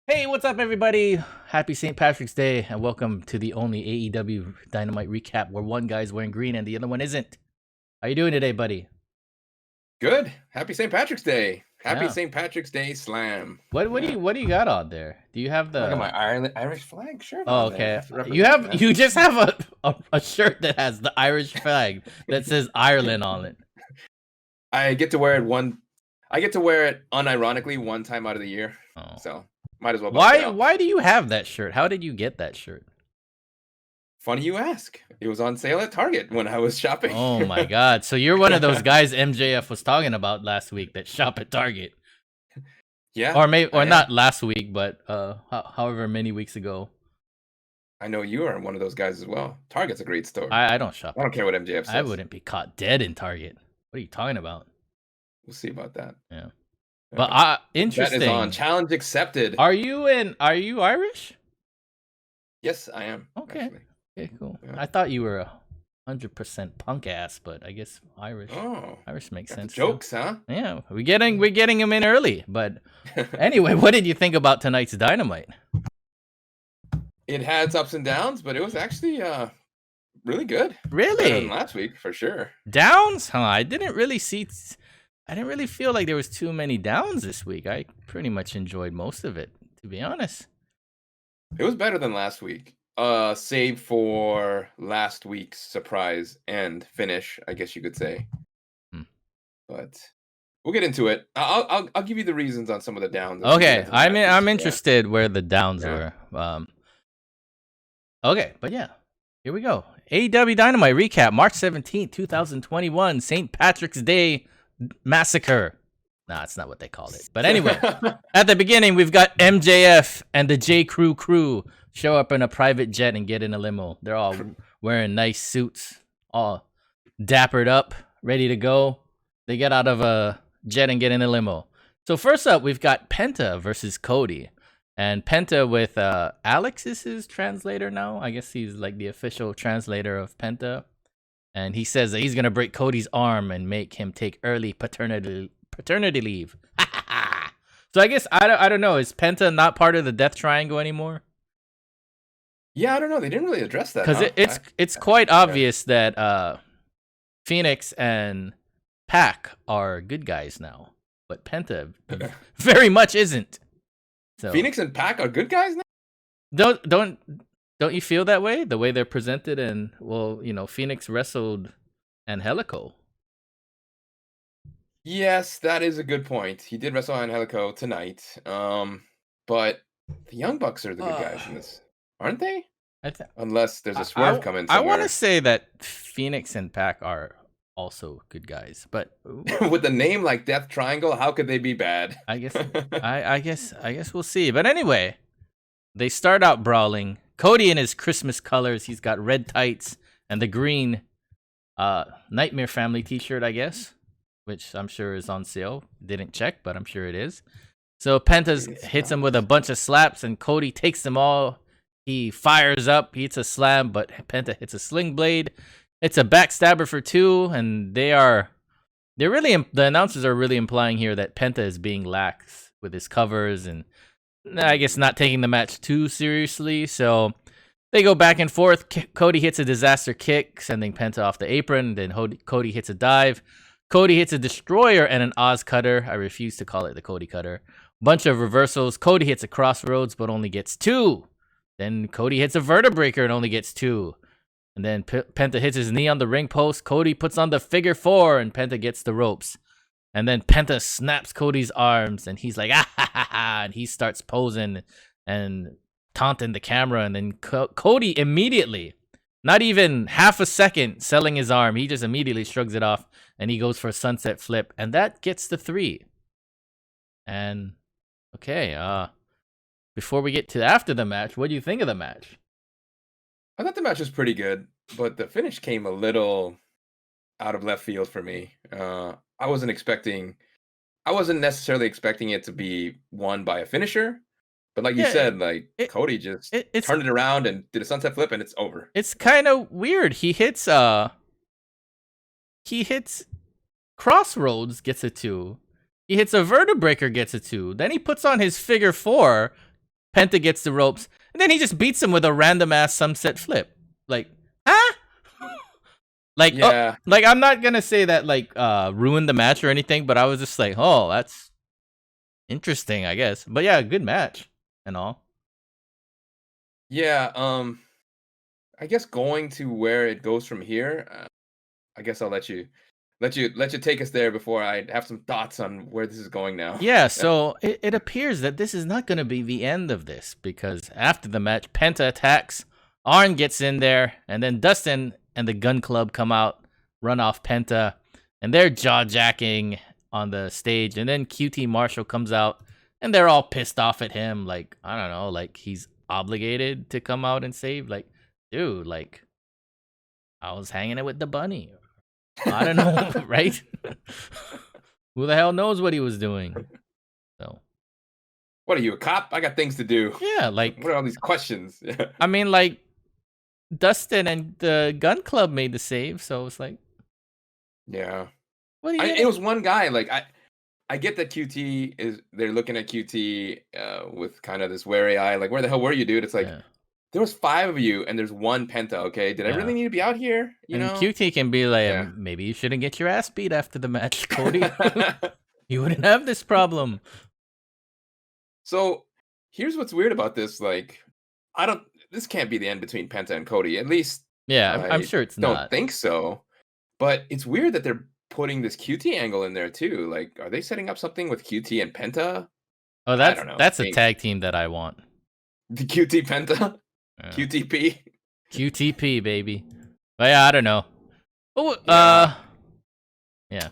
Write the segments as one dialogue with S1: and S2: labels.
S1: Hey, what's up, everybody? Happy St. Patrick's Day, and welcome to the only AEW Dynamite Recap where one guy's wearing green and the other one isn't. How you doing today, buddy?
S2: Good. Happy St. Patrick's Day. Happy
S1: Yeah.
S2: St. Patrick's Day slam.
S1: What do you got on there? Do you have the?
S2: I got my Irish flag shirt.
S1: Oh,
S2: on
S1: okay.
S2: there.
S1: You just have a shirt that has the Irish flag that says Ireland on it.
S2: I get to wear it I get to wear it unironically one time out of the year.
S1: Oh.
S2: So might as well.
S1: Why do you have that shirt? How did you get that shirt?
S2: Funny you ask. It was on sale at Target when I was shopping.
S1: Oh my God! So you're one of those guys MJF was talking about last week that shop at Target.
S2: Yeah.
S1: Or not last week, but however many weeks ago.
S2: I know you are one of those guys as well. Target's a great store.
S1: I don't shop.
S2: I don't care what MJF says.
S1: I wouldn't be caught dead in Target. What are you talking about?
S2: We'll see about that.
S1: Yeah. But interesting.
S2: That is on. Challenge accepted.
S1: Are you Irish?
S2: Yes, I am.
S1: Okay.
S2: Actually.
S1: Okay, cool.
S2: Yeah.
S1: I thought you were 100% punk ass, but I guess Irish.
S2: Oh.
S1: Irish makes sense.
S2: Jokes, huh?
S1: Yeah, we're getting him in early. But anyway, what did you think about tonight's Dynamite?
S2: It had its ups and downs, but it was actually really good.
S1: Really?
S2: Better than last week, for sure.
S1: Downs? Huh? I didn't really feel like there was too many downs this week. I pretty much enjoyed most of it, to be honest.
S2: It was better than last week. Save for last week's surprise and finish, I guess you could say. But we'll get into it. I'll give you the reasons on some of the downs.
S1: Okay, I'm interested where the downs were. Okay, but yeah, here we go. AEW Dynamite Recap, March 17th, 2021, St. Patrick's Day Massacre. Nah, that's not what they called it. But anyway, at the beginning, we've got MJF and the J. Crew show up in a private jet and get in a limo. They're all wearing nice suits, all dappered up, ready to go. They get out of a jet and get in a limo. So first up, we've got Penta versus Cody. And Penta with Alex is his translator now. I guess he's like the official translator of Penta. And he says that he's going to break Cody's arm and make him take early paternity leave. So I guess, I don't know. Is Penta not part of the Death Triangle anymore?
S2: Yeah, I don't know. They didn't really address that.
S1: Because it's quite obvious that Phoenix and Pac are good guys now. But Penta very much isn't. So
S2: Phoenix and Pac are good guys now?
S1: Don't you feel that way? The way they're presented, and Phoenix wrestled Angelico.
S2: Yes, that is a good point. He did wrestle Angelico tonight. But the Young Bucks are the good guys in this, aren't they? Unless there's a swerve coming somewhere.
S1: I want to say that Phoenix and Pac are also good guys, but
S2: with a name like Death Triangle, how could they be bad?
S1: I guess we'll see. But anyway, they start out brawling. Cody in his Christmas colors. He's got red tights and the green Nightmare Family t-shirt, I guess, which I'm sure is on sale. Didn't check, but I'm sure it is. So Penta hits him with a bunch of slaps, and Cody takes them all. He fires up, he hits a slam, but Penta hits a sling blade. It's a backstabber for 2, and the announcers are really implying here that Penta is being lax with his covers and I guess not taking the match too seriously. So they go back and forth. Cody hits a disaster kick, sending Penta off the apron. Then Cody hits a dive. Cody hits a destroyer and an Oz cutter. I refuse to call it the Cody cutter. Bunch of reversals. Cody hits a crossroads, but only gets 2. Then Cody hits a vertebreaker and only gets 2. And then Penta hits his knee on the ring post. Cody puts on the figure 4, and Penta gets the ropes. And then Penta snaps Cody's arms, and he's like, ah, ha, ha, ha, and he starts posing and taunting the camera. And then Cody immediately, not even half a second selling his arm, he just immediately shrugs it off, and he goes for a sunset flip. And that gets the 3. And, okay, before we get to after the match, what do you think of the match?
S2: I thought the match was pretty good, but the finish came a little out of left field for me. I wasn't necessarily expecting it to be won by a finisher, but like you said, Cody just turned it around and did a sunset flip, and it's over.
S1: It's kind of weird. He hits Crossroads, gets a 2. He hits a vertebreaker, gets a 2. Then he puts on his figure 4, Penta gets the ropes, and then he just beats him with a random ass sunset flip. Like, huh? Like,
S2: Yeah.
S1: like I'm not gonna say that like ruined the match or anything, but I was just like, oh, that's interesting, I guess. But yeah, good match and all.
S2: Yeah. I guess going to where it goes from here. I guess I'll let you take us there before I have some thoughts on where this is going now.
S1: Yeah, so it appears that this is not going to be the end of this, because after the match, Penta attacks, Arn gets in there, and then Dustin and the Gun Club come out, run off Penta, and they're jaw-jacking on the stage, and then QT Marshall comes out, and they're all pissed off at him, like, I don't know, like he's obligated to come out and save, like, dude, like, I was hanging it with the bunny. I don't know, right? Who the hell knows what he was doing? So,
S2: what are you, a cop? I got things to do.
S1: yeah, like,
S2: what are all these questions?
S1: I mean, like, Dustin and the Gun Club made the save, so it's like,
S2: yeah.
S1: what are you?
S2: It was one guy. Like, I get that they're looking at QT with kind of this wary eye. Like, where the hell were you, dude? It's like, there was 5 of you, and there's one Penta. Okay, did I really need to be out here? You know,
S1: QT can be like, maybe you shouldn't get your ass beat after the match, Cody. You wouldn't have this problem.
S2: So here's what's weird about this. Like, this can't be the end between Penta and Cody. At least,
S1: yeah, I'm sure it's not.
S2: Don't think so. But it's weird that they're putting this QT angle in there too. Like, are they setting up something with QT and Penta?
S1: Oh, that's a tag team that I want.
S2: The QT Penta, QTP,
S1: QTP, baby. But yeah, I don't know. Oh, yeah.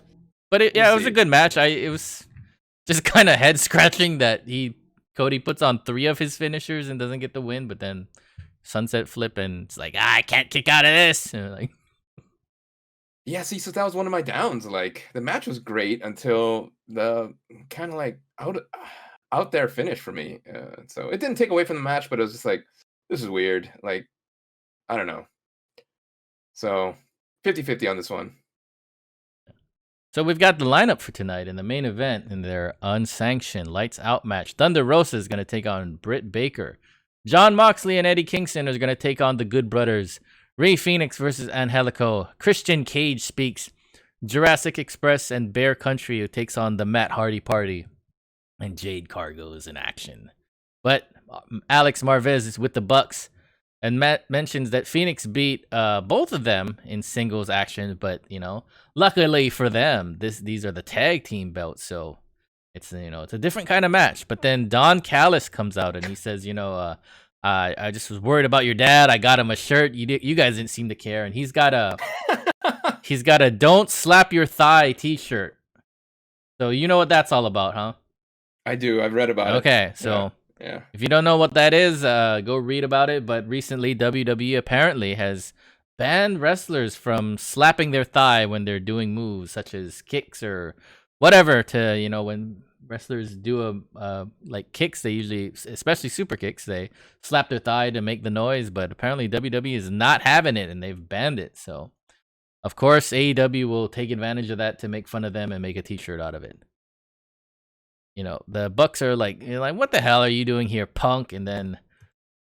S1: But it was a good match. It was just kind of head scratching that Cody puts on 3 of his finishers and doesn't get the win, but then sunset flip and it's like, I can't kick out of this. And like,
S2: yeah, see, so that was one of my downs. Like, the match was great until the kind of like out there finish for me. So it didn't take away from the match, but it was just like, this is weird. Like, I don't know. So 50-50 on this one.
S1: So we've got the lineup for tonight in the main event in their unsanctioned lights out match. Thunder Rosa is going to take on Britt Baker. Jon Moxley and Eddie Kingston are going to take on the Good Brothers. Rey Fenix versus Angelico. Christian Cage speaks. Jurassic Express and Bear Country, who takes on the Matt Hardy Party. And Jade Cargill is in action. But Alex Marvez is with the Bucks. And Matt mentions that Phoenix beat both of them in singles action, but luckily for them, these are the tag team belts, so it's it's a different kind of match. But then Don Callis comes out and he says, I just was worried about your dad. I got him a shirt. You guys didn't seem to care, and he's got a "Don't Slap Your Thigh" T-shirt. So you know what that's all about, huh?
S2: I do. I've read about it.
S1: Okay, so.
S2: Yeah.
S1: If you don't know what that is, go read about it. But recently, WWE apparently has banned wrestlers from slapping their thigh when they're doing moves such as kicks or whatever. To when wrestlers do like kicks, they usually, especially super kicks, they slap their thigh to make the noise. But apparently, WWE is not having it, and they've banned it. So, of course, AEW will take advantage of that to make fun of them and make a T-shirt out of it. The Bucks are like, what the hell are you doing here, punk? And then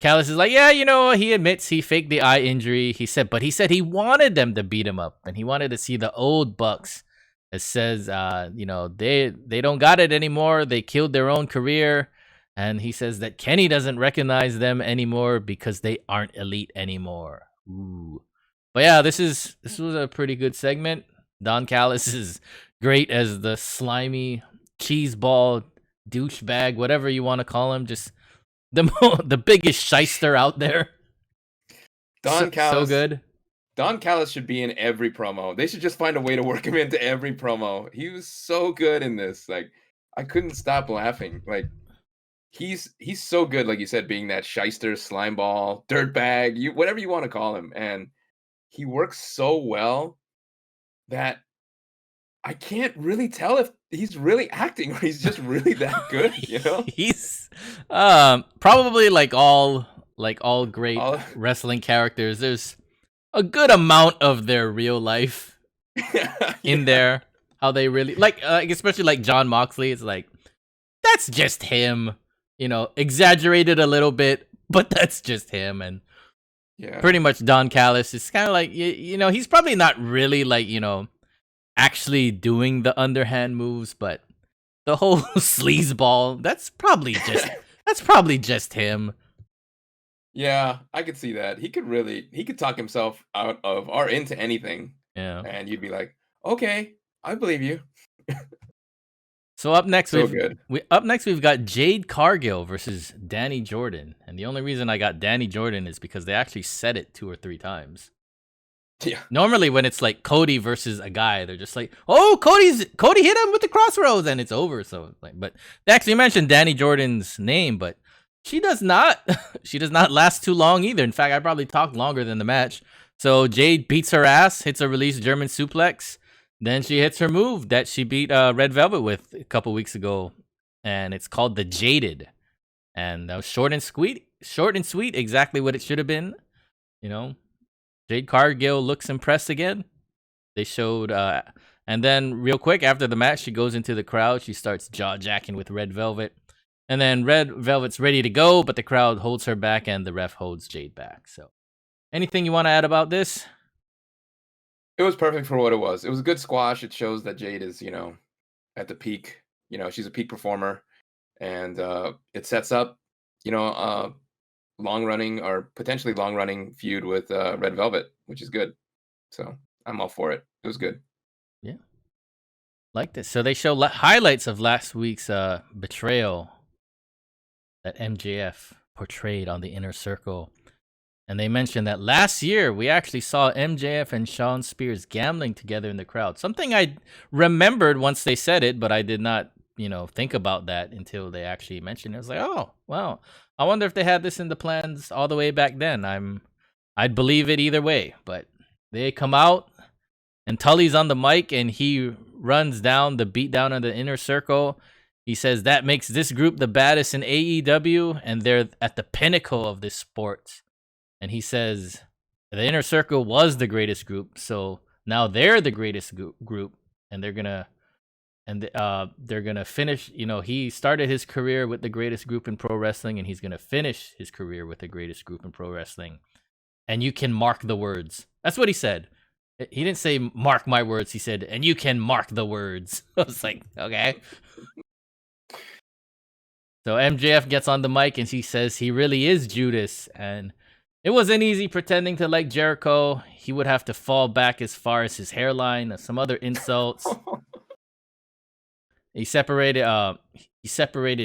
S1: Callis is like, yeah, he admits he faked the eye injury. He said he wanted them to beat him up, and he wanted to see the old Bucks. It says, they don't got it anymore. They killed their own career. And he says that Kenny doesn't recognize them anymore because they aren't elite anymore. Ooh. But yeah, this was a pretty good segment. Don Callis is great as the slimy cheeseball douchebag, whatever you want to call him, just the biggest shyster out there.
S2: Don Callis,
S1: so good.
S2: Don Callis should be in every promo. They should just find a way to work him into every promo. He was so good in this. Like, I couldn't stop laughing. Like, he's so good, like you said, being that shyster, slimeball, dirtbag, whatever you want to call him, and he works so well that I can't really tell if he's really acting or he's just really that good,
S1: He's probably like all great wrestling characters. There's a good amount of their real life in there. How they really especially like Jon Moxley. It's like, that's just him. exaggerated a little bit, but that's just him. And pretty much Don Callis is kind of like, he's probably not really like, actually doing the underhand moves, but the whole sleazeball, that's probably just him.
S2: Yeah, I could see that. He could talk himself out of or into anything.
S1: Yeah.
S2: And you'd be like, okay, I believe you.
S1: So up next, we've got Jade Cargill versus Danny Jordan. And the only reason I got Danny Jordan is because they actually said it 2 or 3 times.
S2: Yeah.
S1: Normally when it's like Cody versus a guy, they're just like, "Oh, Cody hit him with the crossroads," and it's over. So but they actually mentioned Danny Jordan's name, but she does not last too long either. In fact, I probably talked longer than the match. So Jade beats her ass, hits a release German suplex. Then she hits her move that she beat Red Velvet with a couple weeks ago, and it's called the Jaded. And that was short and sweet, exactly what it should have been. Jade Cargill looks impressed again. They showed, and then real quick after the match, she goes into the crowd. She starts jaw-jacking with Red Velvet. And then Red Velvet's ready to go, but the crowd holds her back and the ref holds Jade back. So anything you want to add about this?
S2: It was perfect for what it was. It was a good squash. It shows that Jade is, at the peak. She's a peak performer. And it sets up, long-running or potentially long-running feud with Red Velvet, which is good. So I'm all for it. It was good.
S1: Yeah. Like this. So they show highlights of last week's betrayal that MJF portrayed on the Inner Circle. And they mentioned that last year we actually saw MJF and Shawn Spears gambling together in the crowd. Something I remembered once they said it, but I did not, think about that until they actually mentioned it. I was like, oh, wow. I wonder if they had this in the plans all the way back then. I'd believe it either way. But they come out and Tully's on the mic and he runs down the beatdown of the Inner Circle. He says that makes this group the baddest in AEW and they're at the pinnacle of this sport. And he says the Inner Circle was the greatest group, so now they're the greatest group, and they're gonna finish. He started his career with the greatest group in pro wrestling, and he's gonna finish his career with the greatest group in pro wrestling. And you can mark the words. That's what he said. He didn't say mark my words. He said, and you can mark the words. I was like, okay. So MJF gets on the mic and he says he really is Judas, and it wasn't easy pretending to like Jericho. He would have to fall back as far as his hairline, some other insults. He separated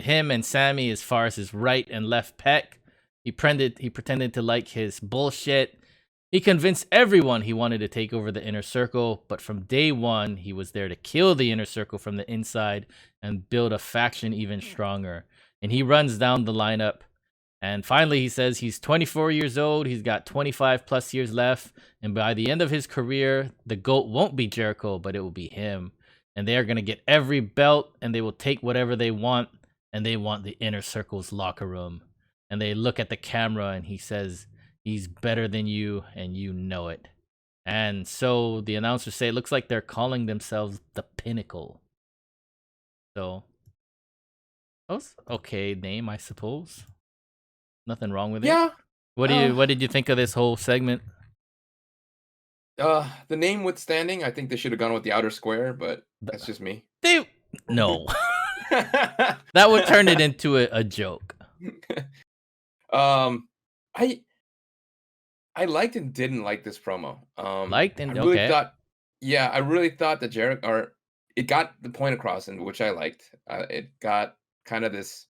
S1: him and Sammy as far as his right and left pec. He pretended to like his bullshit. He convinced everyone he wanted to take over the Inner Circle, but from day one, he was there to kill the Inner Circle from the inside and build a faction even stronger. And he runs down the lineup. And finally, he says he's 24 years old. He's got 25 plus years left. And by the end of his career, the GOAT won't be Jericho, but it will be him. And they are going to get every belt and they will take whatever they want. And they want the Inner Circle's locker room. And they look at the camera and he says, he's better than you and you know it. And so the announcers say it looks like they're calling themselves the Pinnacle. So, that was okay name, I suppose. Nothing wrong with it.
S2: Yeah.
S1: What did you think of this whole segment?
S2: The name withstanding, I think they should have gone with the outer square, but that's just me.
S1: No. That would turn it into a joke.
S2: I liked and didn't like this promo. I really thought that Jericho, it got the point across, and which I liked. It got kind of this.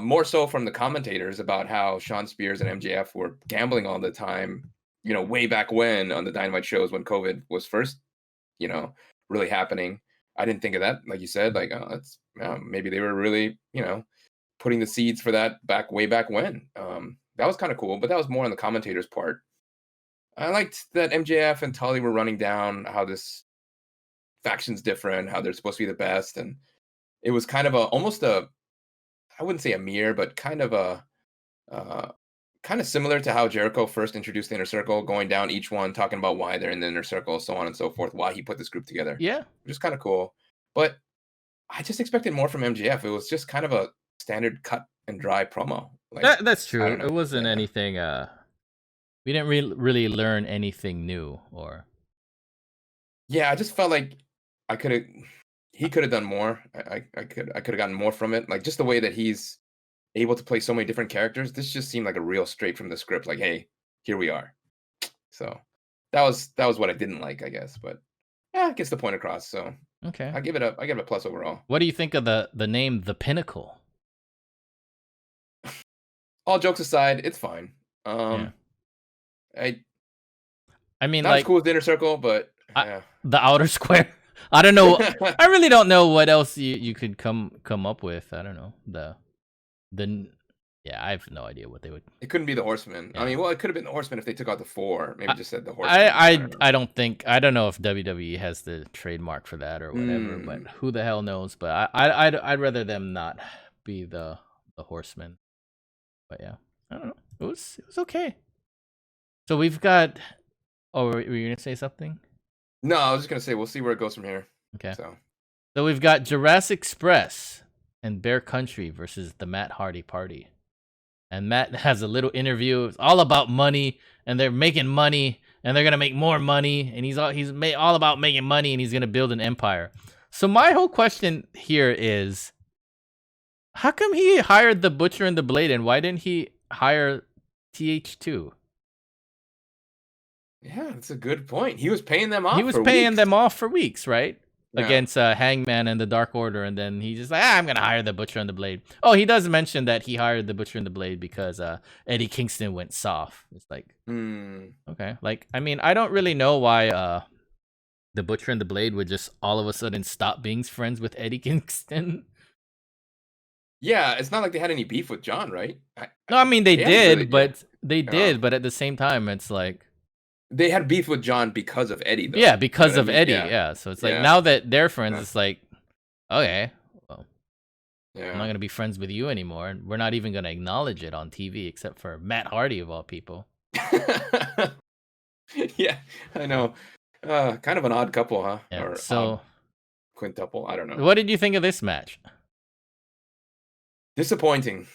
S2: More so from the commentators about how Shawn Spears and MJF were gambling all the time, way back when on the Dynamite shows when COVID was first, really happening. I didn't think of that, like you said, like maybe they were really, putting the seeds for that way back when. That was kind of cool, but that was more on the commentators' part. I liked that MJF and Tully were running down how this faction's different, how they're supposed to be the best, and it was kind of almost a. I wouldn't say a mirror, but kind of similar to how Jericho first introduced the Inner Circle, going down each one, talking about why they're in the Inner Circle, so on and so forth, why he put this group together.
S1: Yeah.
S2: Which is kind of cool. But I just expected more from MJF. It was just kind of a standard cut and dry promo. Like
S1: That's
S2: I
S1: true.
S2: don't know.
S1: It wasn't
S2: Yeah.
S1: anything. We didn't really learn anything new, or
S2: Yeah, I just felt like I could have. He could have done more. I could have gotten more from it. Like just the way that he's able to play so many different characters. This just seemed like a real straight from the script. Like, hey, here we are. So that was what I didn't like, I guess. But yeah, it gets the point across. So
S1: okay.
S2: I give it a plus overall.
S1: What do you think of the name The Pinnacle?
S2: All jokes aside, it's fine.
S1: Yeah.
S2: I
S1: mean,
S2: not
S1: like
S2: as cool as the Inner Circle, but yeah.
S1: the Outer Square. I don't know. I really don't know what else you could come up with. I don't know. Yeah, I have no idea what they would.
S2: It couldn't be the Horsemen.
S1: Yeah.
S2: I mean, well, it could have been the Horsemen if they took out the 4. Maybe just said the Horsemen.
S1: I don't know if WWE has the trademark for that or whatever, but who the hell knows? But I'd rather them not be the Horsemen. But yeah, I don't know. It was okay. So we've got. Oh, were you gonna say something?
S2: No, I was just gonna say we'll see where it goes from here.
S1: Okay.
S2: So
S1: we've got Jurassic Express and Bear Country versus the Matt Hardy Party. And Matt has a little interview. It's all about money, and they're making money, and they're gonna make more money, and he's all about making money, and he's gonna build an empire. So my whole question here is, how come he hired the Butcher and the Blade, and why didn't he hire TH2?
S2: Yeah, that's a good point. He was paying them off.
S1: He was paying them off for weeks, right?
S2: Yeah.
S1: Against Hangman and the Dark Order, and then he's just like, I'm gonna hire the Butcher and the Blade. Oh, he does mention that he hired the Butcher and the Blade because Eddie Kingston went soft. It's like, okay, like I mean, I don't really know why the Butcher and the Blade would just all of a sudden stop being friends with Eddie Kingston.
S2: Yeah, it's not like they had any beef with Jon, right?
S1: No, I mean they did, but but at the same time, it's like.
S2: They had beef with Jon because of Eddie, though.
S1: Yeah, because of Eddie. Yeah. So it's like now that they're friends, it's like, okay, well, I'm not gonna be friends with you anymore. We're not even gonna acknowledge it on TV, except for Matt Hardy of all people.
S2: Yeah, I know. Kind of an odd couple, huh?
S1: Yeah.
S2: Or
S1: so
S2: quintuple. I don't know.
S1: What did you think of this match?
S2: Disappointing.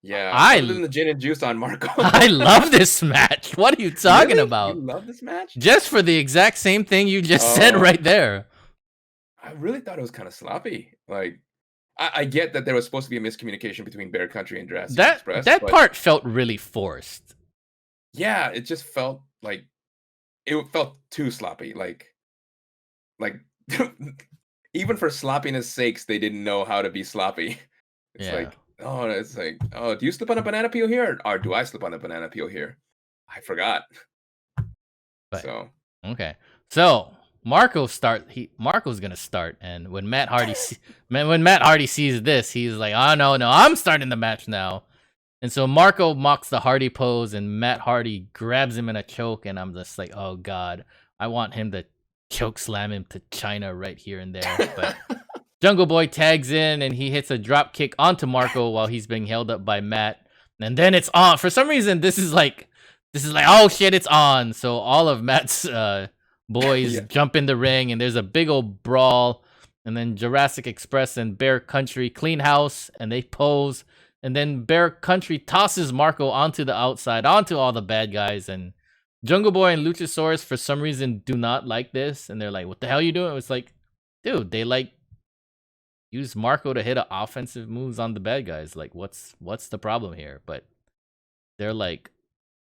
S2: Yeah, other than the gin and juice on Marco.
S1: I love this match. What are you talking about?
S2: You love this match?
S1: Just for the exact same thing you just said right there.
S2: I really thought it was kind of sloppy. Like, I get that there was supposed to be a miscommunication between Bear Country and Jurassic Express.
S1: That part felt really forced.
S2: Yeah, it just felt like it felt too sloppy. Like even for sloppiness sakes, they didn't know how to be sloppy. It's like, do you slip on a banana peel here? Or do I slip on a banana peel here? I forgot.
S1: Okay. So Marco's gonna start, and when Matt Hardy sees this, he's like, oh no, I'm starting the match now. And so Marco mocks the Hardy pose, and Matt Hardy grabs him in a choke, and I'm just like, oh god, I want him to choke slam him to China right here and there. But Jungle Boy tags in, and he hits a drop kick onto Marco while he's being held up by Matt. And then it's on. For some reason, this is like, oh shit, it's on. So all of Matt's boys jump in the ring, and there's a big old brawl. And then Jurassic Express and Bear Country clean house, and they pose. And then Bear Country tosses Marco onto the outside, onto all the bad guys. And Jungle Boy and Luchasaurus, for some reason, do not like this. And they're like, what the hell are you doing? It's like, dude, they like use Marco to hit offensive moves on the bad guys. Like, what's the problem here? But they're like,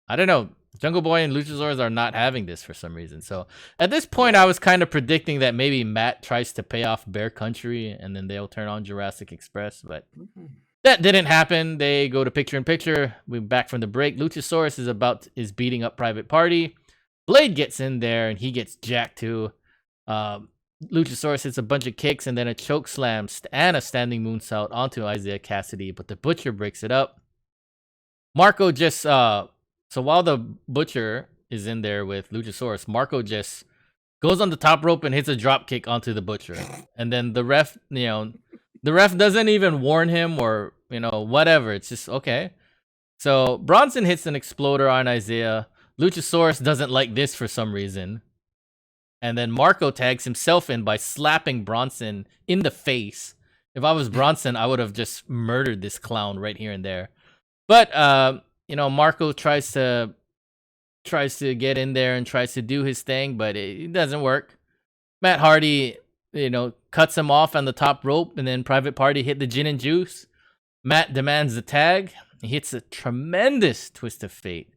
S1: I don't know. Jungle Boy and Luchasaurus are not having this for some reason. So at this point, I was kind of predicting that maybe Matt tries to pay off Bear Country, and then they'll turn on Jurassic Express. But that didn't happen. They go to picture-in-picture. We're back from the break. Luchasaurus is beating up Private Party. Blade gets in there, and he gets jacked too. Luchasaurus hits a bunch of kicks and then a choke slam and a standing moonsault onto Isaiah Cassidy, but the Butcher breaks it up. Marco just so while the Butcher is in there with Luchasaurus, Marco just goes on the top rope and hits a drop kick onto the Butcher. And then the ref doesn't even warn him or, whatever. It's just okay. So Bronson hits an exploder on Isaiah. Luchasaurus doesn't like this for some reason. And then Marco tags himself in by slapping Bronson in the face. If I was Bronson, I would have just murdered this clown right here and there. But Marco tries to get in there and tries to do his thing, but it doesn't work. Matt Hardy, cuts him off on the top rope, and then Private Party hit the gin and juice. Matt demands the tag. He hits a tremendous twist of fate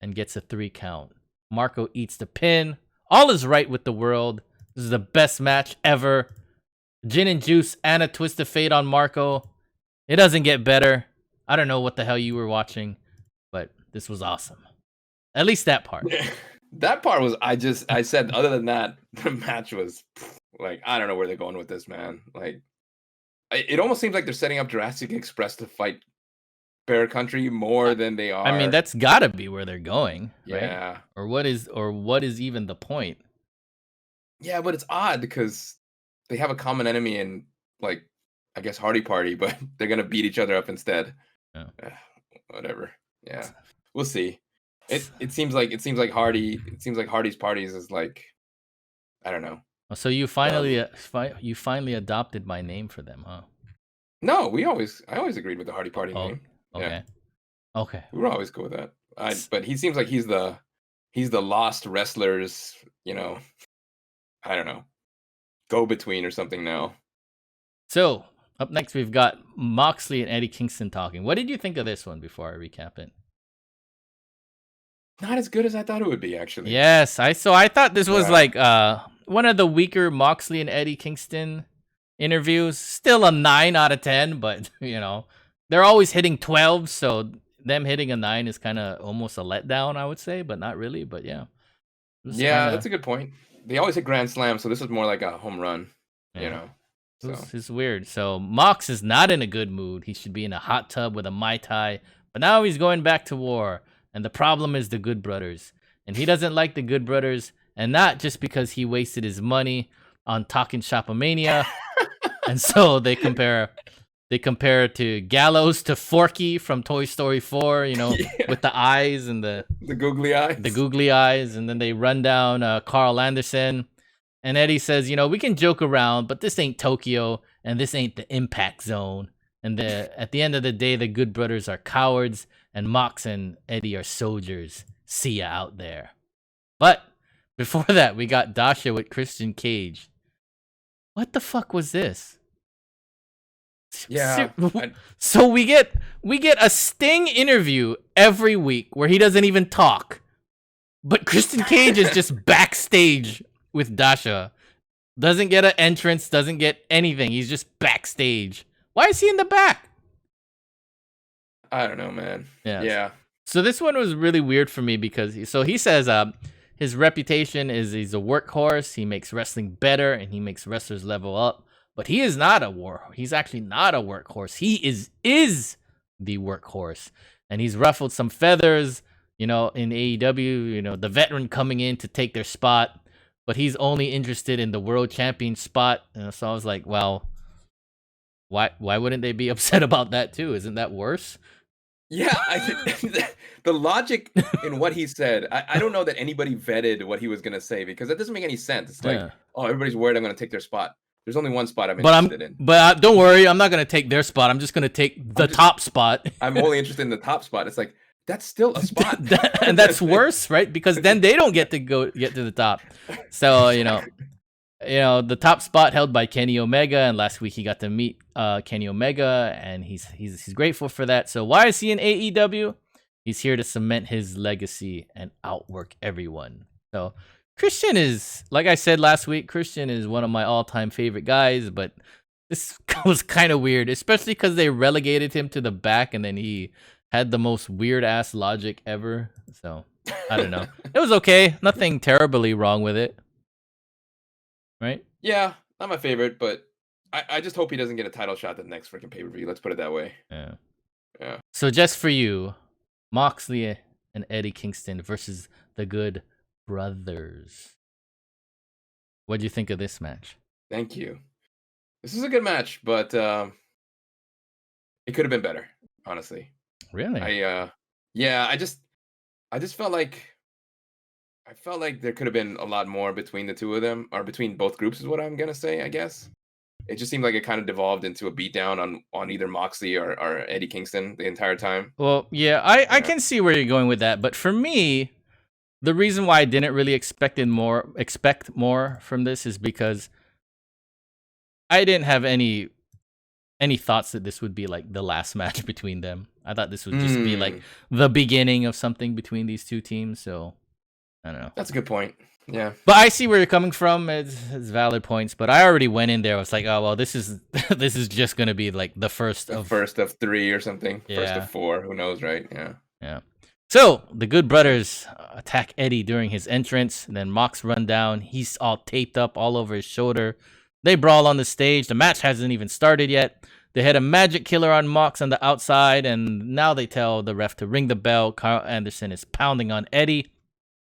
S1: and gets a 3 count. Marco eats the pin. All is right with the world. This is the best match ever. Gin and juice and a twist of fate on Marco. It doesn't get better. I don't know what the hell you were watching, but this was awesome. At least that part.
S2: That part was, I said, other than that, the match was like, I don't know where they're going with this, man. Like, it almost seems like they're setting up Jurassic Express to fight Bear Country more than they are.
S1: I mean, that's gotta be where they're going, right?
S2: Yeah.
S1: Or what is even the point?
S2: Yeah, but it's odd because they have a common enemy in, like, I guess Hardy Party, but they're gonna beat each other up instead.
S1: Oh.
S2: Whatever. Yeah, we'll see. It seems like Hardy's parties is like, I don't know.
S1: So you finally adopted my name for them, huh?
S2: No, I always agreed with the Hardy Party name.
S1: Okay.
S2: Yeah.
S1: Okay.
S2: We were always cool with that. But he seems like he's the lost wrestlers, I don't know, go between or something now.
S1: So up next we've got Moxley and Eddie Kingston talking. What did you think of this one before I recap it?
S2: Not as good as I thought it would be, actually.
S1: Yes, I thought this was like one of the weaker Moxley and Eddie Kingston interviews. Still a 9 out of 10, but they're always hitting 12, so them hitting a 9 is kind of almost a letdown, I would say, but not really. But yeah,
S2: that's a good point. They always hit grand slams, so this is more like a home run. So
S1: it's weird. So Mox is not in a good mood. He should be in a hot tub with a Mai Tai, but now he's going back to war. And the problem is the Good Brothers. And he doesn't like the Good Brothers, and not just because he wasted his money on Talking Shopomania. And so they compare to Gallows to Forky from Toy Story 4, with the eyes and the
S2: googly eyes.
S1: The googly eyes, and then they run down Carl Anderson. And Eddie says, we can joke around, but this ain't Tokyo, and this ain't the Impact Zone. And at the end of the day, the Good Brothers are cowards, and Mox and Eddie are soldiers. See ya out there. But before that, we got Dasha with Christian Cage. What the fuck was this?
S2: Yeah.
S1: So we get a Sting interview every week where he doesn't even talk. But Christian Cage is just backstage with Dasha. Doesn't get an entrance, doesn't get anything. He's just backstage. Why is he in the back?
S2: I don't know, man.
S1: Yeah. So this one was really weird for me because he says his reputation is he's a workhorse. He makes wrestling better and he makes wrestlers level up. But he is not he's actually not a workhorse. He is the workhorse. And he's ruffled some feathers, in AEW, the veteran coming in to take their spot. But he's only interested in the world champion spot. So I was like, well, why wouldn't they be upset about that too? Isn't that worse?
S2: Yeah, the logic in what he said, I don't know that anybody vetted what he was going to say because that doesn't make any sense. It's like, everybody's worried I'm going to take their spot. There's only one spot I'm interested in.
S1: But don't worry, I'm not going to take their spot. I'm just going to take the top spot.
S2: I'm only interested in the top spot. It's like, that's still a spot.
S1: And that's worse, right? Because then they don't get to the top. So, the top spot held by Kenny Omega, and last week he got to meet Kenny Omega, and he's grateful for that. So why is he in AEW? He's here to cement his legacy and outwork everyone. So Christian is, like I said last week, Christian is one of my all-time favorite guys, but this was kind of weird, especially because they relegated him to the back, and then he had the most weird-ass logic ever. So I don't know. It was okay. Nothing terribly wrong with it. Right?
S2: Yeah, not my favorite, but I just hope he doesn't get a title shot at the next freaking pay-per-view. Let's put it that way.
S1: Yeah. So just for you, Moxley and Eddie Kingston versus the Good Brothers. What'd you think of this match?
S2: Thank you. This is a good match, but it could have been better, honestly.
S1: Really?
S2: I just felt like there could have been a lot more between the two of them, or between both groups is what I'm gonna say, I guess. it just seemed like it kind of devolved into a beatdown on either Moxley or Eddie Kingston the entire time.
S1: Well, yeah, I can see where you're going with that, but for me, the reason why I didn't really expect more from this is because I didn't have any thoughts that this would be like the last match between them. I thought this would just be like the beginning of something between these two teams. So I don't know.
S2: That's a good point. Yeah,
S1: but I see where you're coming from. It's valid points, but I already went in there. I was like, oh well, this is this is just gonna be like the first of 3 or something.
S2: Yeah. First of 4. Who knows, right?
S1: Yeah. So the Good Brothers attack Eddie during his entrance. And then Mox run down. He's all taped up all over his shoulder. They brawl on the stage. The match hasn't even started yet. They had a magic killer on Mox on the outside, and now they tell the ref to ring the bell. Carl Anderson is pounding on Eddie.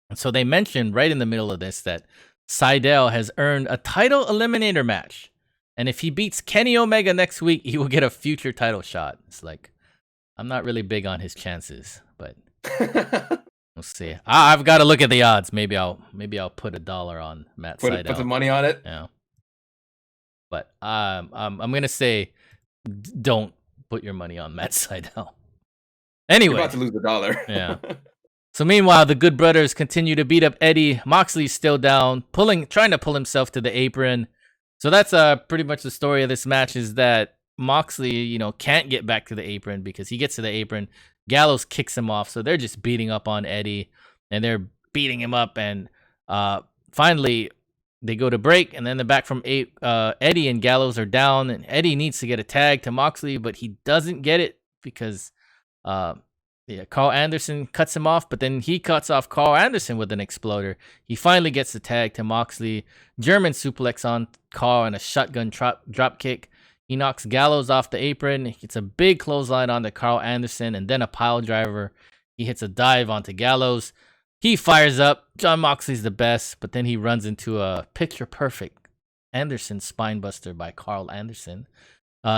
S1: And so they mentioned right in the middle of this that Seidel has earned a title eliminator match. And if he beats Kenny Omega next week, he will get a future title shot. It's like, I'm not really big on his chances, but we'll see. I've got to look at the odds. Maybe I'll put $1 on Matt Seidel.
S2: Put some money on it.
S1: Yeah. But I'm gonna say, don't put your money on Matt Seidel. Anyway,
S2: you're about to lose $1.
S1: Yeah. So meanwhile, the Good Brothers continue to beat up Eddie. Moxley's still down, trying to pull himself to the apron. So that's pretty much the story of this match, is that Moxley, can't get back to the apron because he gets to the apron. Gallows kicks him off, so they're just beating up on Eddie, and they're beating him up. And finally, they go to break, and then they're back from Eddie and Gallows are down, and Eddie needs to get a tag to Moxley, but he doesn't get it because Carl Anderson cuts him off, but then he cuts off Carl Anderson with an exploder. He finally gets the tag to Moxley. German suplex on Carl and a shotgun drop kick. He knocks Gallows off the apron. He gets a big clothesline onto Carl Anderson and then a pile driver. He hits a dive onto Gallows. He fires up. Jon Moxley's the best, but then he runs into a picture-perfect Anderson spinebuster by Carl Anderson.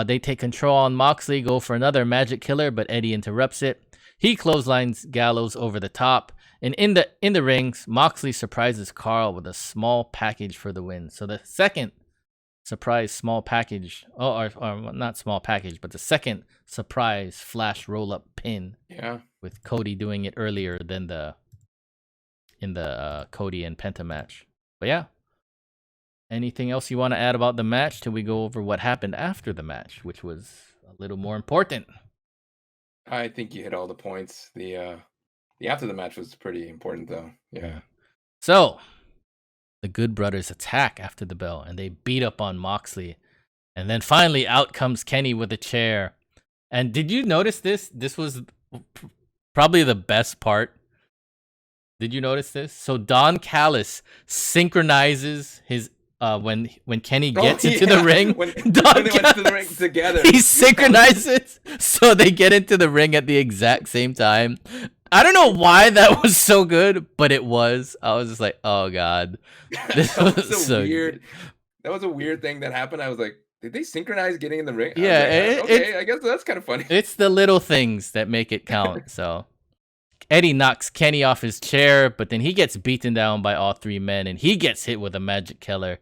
S1: They take control on Moxley, go for another magic killer, but Eddie interrupts it. He clotheslines Gallows over the top, and in the rings, Moxley surprises Carl with a small package for the win. So the second surprise small package, or not small package, but the second surprise flash roll-up pin.
S2: Yeah,
S1: with Cody doing it earlier than in the Cody and Penta match. But yeah, anything else you want to add about the match till we go over what happened after the match, which was a little more important?
S2: I think you hit all the points. The after the match was pretty important, though. Yeah.
S1: So the Good Brothers attack after the bell, and they beat up on Moxley. And then finally, out comes Kenny with a chair. And did you notice this? This was probably the best part. Did you notice this? So Don Callis synchronizes his when Kenny gets into the ring.
S2: when they went to the ring together,
S1: he synchronizes so they get into the ring at the exact same time. I don't know why that was so good, but it was. I was just like, oh god, this was so
S2: weird. That was a weird thing that happened. I was like, did they synchronize getting in the ring?
S1: Yeah,
S2: okay, I guess that's kind of funny.
S1: It's the little things that make it count. So Eddie knocks Kenny off his chair, but then he gets beaten down by all 3 men, and he gets hit with a magic killer.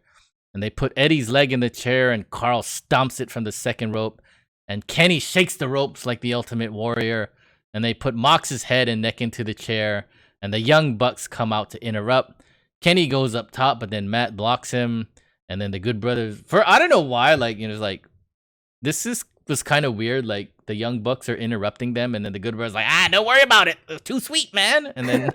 S1: And they put Eddie's leg in the chair, and Carl stomps it from the second rope. And Kenny shakes the ropes like the Ultimate Warrior. And they put Mox's head and neck into the chair. And the Young Bucks come out to interrupt. Kenny goes up top, but then Matt blocks him. And then the Good Brothers, I don't know why, this was kind of weird. Like, the Young Bucks are interrupting them, and then the Good Brothers don't worry about it. It's too sweet, man. And then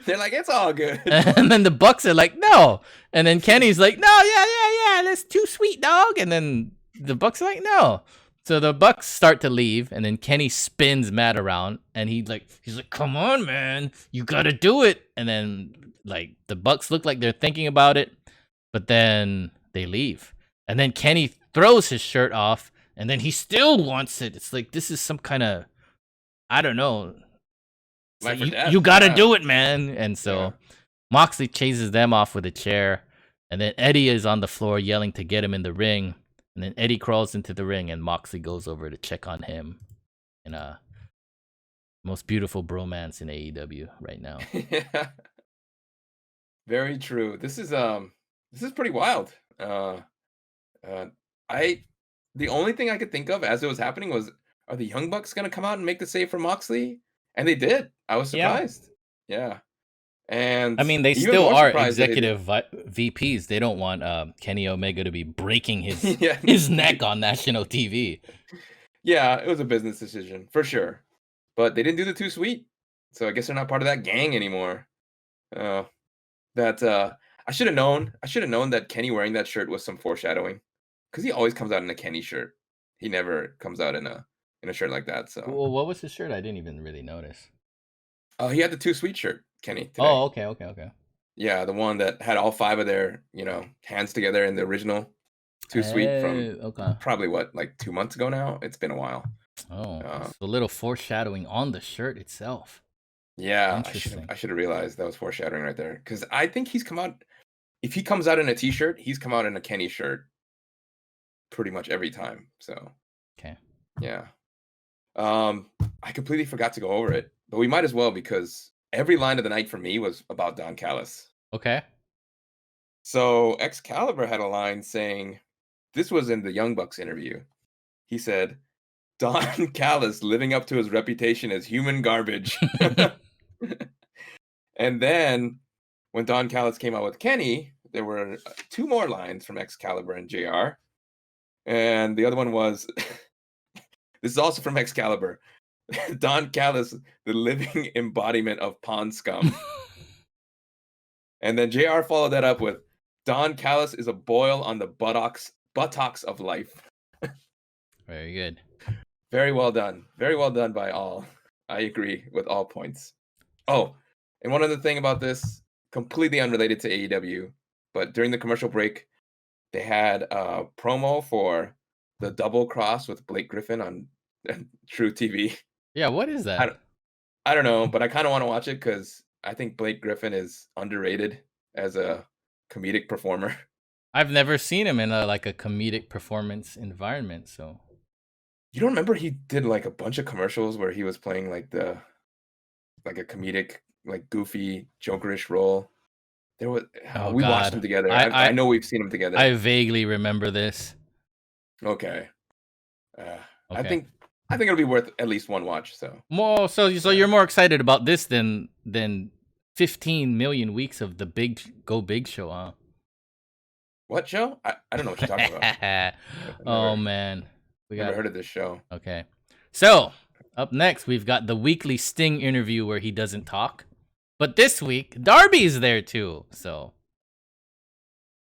S2: they're like, it's all good.
S1: And then the Bucks are like, no. And then Kenny's like, no, yeah, that's too sweet, dog. And then the Bucks are like, no. So the Bucks start to leave, and then Kenny spins Matt around, and he's like, come on, man, you gotta do it. And then the Bucks look like they're thinking about it, but then they leave. And then Kenny throws his shirt off, and then he still wants it. It's like, this is some kind of, I don't know.
S2: Like
S1: you gotta do it, man. And so Moxley chases them off with a chair, and then Eddie is on the floor yelling to get him in the ring. And then Eddie crawls into the ring, and Moxley goes over to check on him. And most beautiful bromance in AEW right now.
S2: Yeah. Very true. This is pretty wild. The only thing I could think of as it was happening was, are the Young Bucks gonna come out and make the save for Moxley? And they did. I was
S1: Yeah.
S2: surprised. Yeah. And
S1: I mean, they
S2: even
S1: still
S2: more
S1: are
S2: surprised that they did.
S1: executive VPs. They don't want Kenny Omega to be breaking his
S2: Yeah.
S1: his neck on national TV.
S2: Yeah, it was a business decision for sure. But they didn't do the Too Sweet. So I guess they're not part of that gang anymore. That I should have known. I should have known that Kenny wearing that shirt was some foreshadowing. Because he always comes out in a Kenny shirt. He never comes out in a shirt like that. So
S1: Well, what was his shirt? I didn't even really notice.
S2: he had the Too Sweet shirt, Kenny, today.
S1: Oh, okay.
S2: Yeah, the one that had all 5 of their, hands together in the original Too Sweet from probably like 2 months ago now. It's been a while.
S1: Oh, so a little foreshadowing on the shirt itself.
S2: Yeah, I should have realized that was foreshadowing right there. Because I think he's come out. If he comes out in a T-shirt, he's come out in a Kenny shirt pretty much every time. So
S1: okay,
S2: yeah. I completely forgot to go over it, but we might as well because every line of the night for me was about Don Callis.
S1: Okay.
S2: So Excalibur had a line saying, this was in the Young Bucks interview. He said, Don Callis living up to his reputation as human garbage. And then when Don Callis came out with Kenny, there were 2 more lines from Excalibur and JR. And the other one was, this is also from Excalibur. Don Callis, the living embodiment of pond scum. And then JR followed that up with, Don Callis is a boil on the buttocks of life.
S1: Very good.
S2: Very well done. Very well done by all. I agree with all points. Oh, and one other thing about this, completely unrelated to AEW, but during the commercial break, they had a promo for the Double Cross with Blake Griffin on True TV.
S1: Yeah, what is that?
S2: I don't know, but I kind of want to watch it because I think Blake Griffin is underrated as a comedic performer.
S1: I've never seen him in a comedic performance environment, so.
S2: You don't remember he did like a bunch of commercials where he was playing like a comedic, like goofy, jokerish role? There was we watched them together. I know we've seen them together.
S1: I vaguely remember this.
S2: Okay. I think it'll be worth at least one watch. So
S1: you're more excited about this than 15 million weeks of the Big Show, huh?
S2: What show? I don't know what you're talking about.
S1: Oh man,
S2: never heard of this show.
S1: Okay, so up next we've got the weekly Sting interview where he doesn't talk, but this week Darby's there too. So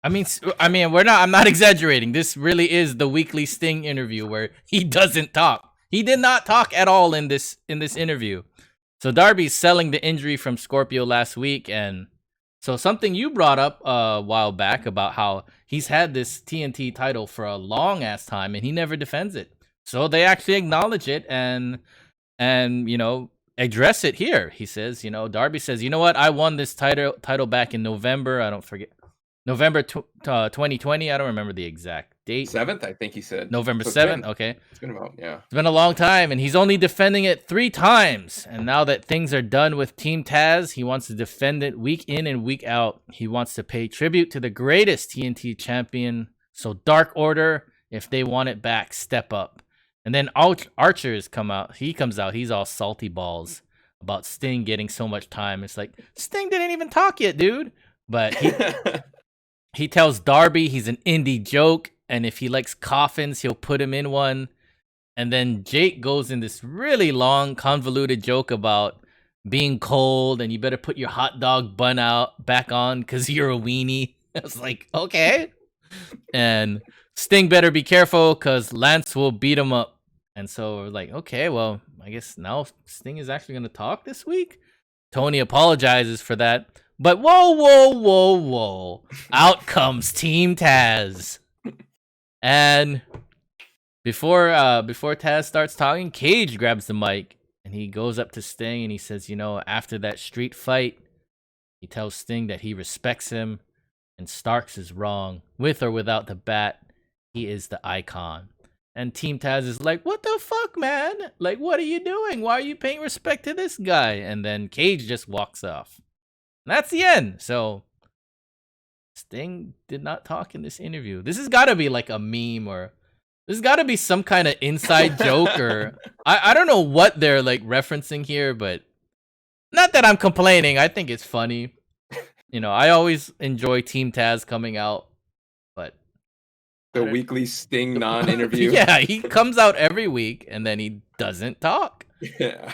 S1: I mean, I'm not exaggerating. This really is the weekly Sting interview where he doesn't talk. He did not talk at all in this interview. So Darby's selling the injury from Scorpio last week, and so something you brought up a while back about how he's had this TNT title for a long ass time and he never defends it. So they actually acknowledge it and address it here. He says, Darby says, you know what? I won this title back in November. I don't forget. November 2020. I don't remember the exact date.
S2: 7th, I think he said.
S1: November 7th. Okay.
S2: It's been about, yeah.
S1: It's been a long time, and he's only defending it 3 times. And now that things are done with Team Taz, he wants to defend it week in and week out. He wants to pay tribute to the greatest TNT champion. So Dark Order, if they want it back, step up. And then Archer's come out. He comes out. He's all salty balls about Sting getting so much time. It's like, Sting didn't even talk yet, dude. But he tells Darby he's an indie joke, and if he likes coffins, he'll put him in one. And then Jake goes in this really long, convoluted joke about being cold, and you better put your hot dog bun back on because you're a weenie. I was like, okay. And Sting better be careful because Lance will beat him up. And so we're like, okay, well, I guess now Sting is actually going to talk this week. Tony apologizes for that. But whoa. Out comes Team Taz. And before Taz starts talking, Cage grabs the mic and he goes up to Sting and he says, after that street fight, he tells Sting that he respects him and Starks is wrong. With or without the bat, he is the icon. And Team Taz is like, what the fuck, man? Like, what are you doing? Why are you paying respect to this guy? And then Cage just walks off. And that's the end. So Sting did not talk in this interview. This has got to be like a meme, or this has got to be some kind of inside joke, or I don't know what they're like referencing here, but not that I'm complaining. I think it's funny. I always enjoy Team Taz coming out, but
S2: the weekly Sting non-interview.
S1: Yeah, he comes out every week and then he doesn't talk.
S2: Yeah.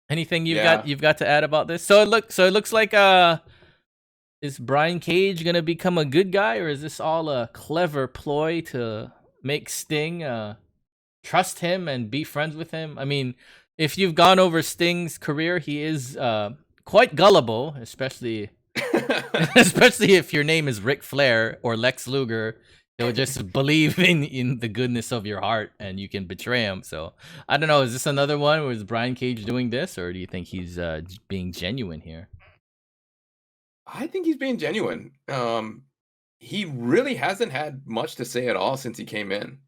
S1: Anything you've got to add about this? So it looks like is Brian Cage gonna become a good guy, or is this all a clever ploy to make Sting trust him and be friends with him? I mean, if you've gone over Sting's career, he is quite gullible, especially if your name is Ric Flair or Lex Luger. He'll just believe in the goodness of your heart, and you can betray him. So I don't know. Is this another one? Was Brian Cage doing this, or do you think he's being genuine here?
S2: I think he's being genuine. He really hasn't had much to say at all since he came in.